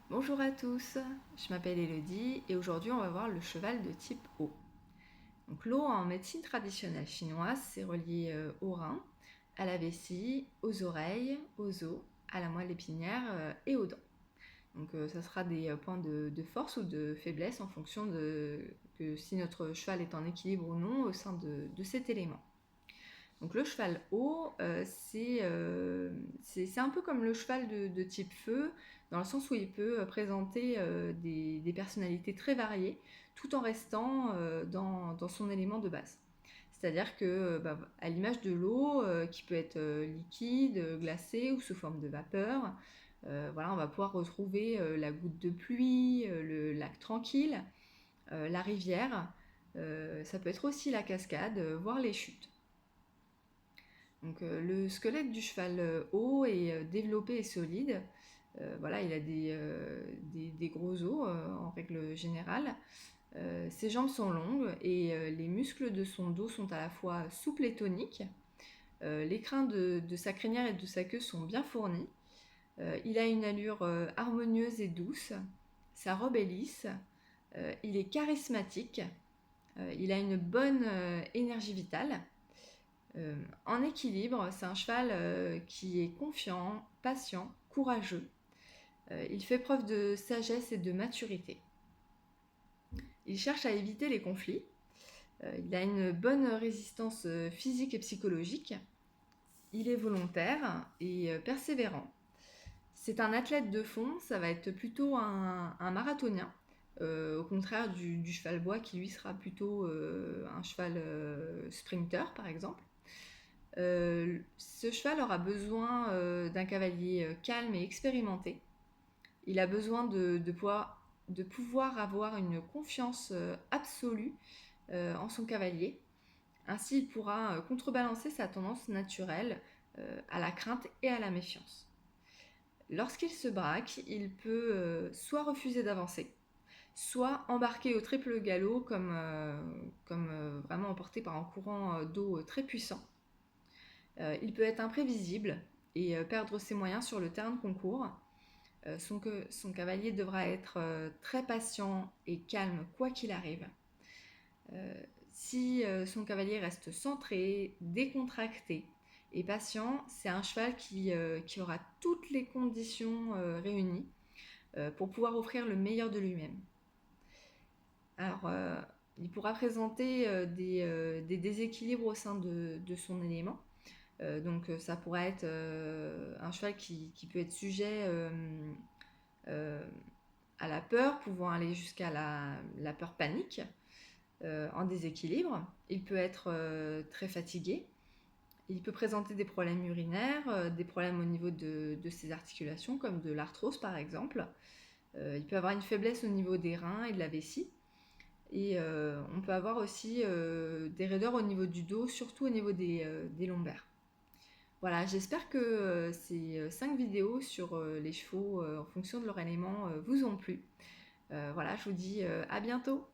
Bonjour à tous, je m'appelle Elodie et aujourd'hui on va voir le cheval de type O. Donc l'O en médecine traditionnelle chinoise, c'est relié au rein, à la vessie, aux oreilles, aux os, à la moelle épinière et aux dents. Donc ça sera des points de force ou de faiblesse en fonction de que si notre cheval est en équilibre ou non au sein de cet élément. Donc le cheval haut, c'est un peu comme le cheval de type feu, dans le sens où il peut présenter des personnalités très variées, tout en restant dans son élément de base. C'est-à-dire que, à l'image de l'eau, qui peut être liquide, glacée ou sous forme de vapeur, voilà, on va pouvoir retrouver la goutte de pluie, le lac tranquille, la rivière. Ça peut être aussi la cascade, voire les chutes. Donc, le squelette du cheval haut est développé et solide. Voilà, il a des gros os en règle générale. Ses jambes sont longues et les muscles de son dos sont à la fois souples et toniques. Les crins de sa crinière et de sa queue sont bien fournis. Il a une allure harmonieuse et douce. Sa robe est lisse. Il est charismatique. Il a une bonne énergie vitale. En équilibre, c'est un cheval qui est confiant, patient, courageux. Il fait preuve de sagesse et de maturité. Il cherche à éviter les conflits. Il a une bonne résistance physique et psychologique. Il est volontaire et persévérant. C'est un athlète de fond, ça va être plutôt un marathonien. Au contraire du cheval bois qui lui sera plutôt un cheval sprinter par exemple. Ce cheval aura besoin d'un cavalier calme et expérimenté. Il a besoin de pouvoir avoir une confiance absolue en son cavalier. Ainsi, il pourra contrebalancer sa tendance naturelle à la crainte et à la méfiance. Lorsqu'il se braque, il peut soit refuser d'avancer, soit embarquer au triple galop comme vraiment emporté par un courant d'eau très puissant. Il peut être imprévisible et perdre ses moyens sur le terrain de concours. Son cavalier devra être très patient et calme quoi qu'il arrive. Si son cavalier reste centré, décontracté et patient, c'est un cheval qui aura toutes les conditions réunies pour pouvoir offrir le meilleur de lui-même. Alors, il pourra présenter des déséquilibres au sein de son élément. Donc ça pourrait être un cheval qui peut être sujet euh, à la peur, pouvant aller jusqu'à la peur panique, en déséquilibre. Il peut être très fatigué. Il peut présenter des problèmes urinaires, des problèmes au niveau de ses articulations, comme de l'arthrose par exemple. Il peut avoir une faiblesse au niveau des reins et de la vessie. Et on peut avoir aussi des raideurs au niveau du dos, surtout au niveau des lombaires. Voilà, j'espère que ces 5 vidéos sur les chevaux en fonction de leur élément vous ont plu. Voilà, je vous dis à bientôt.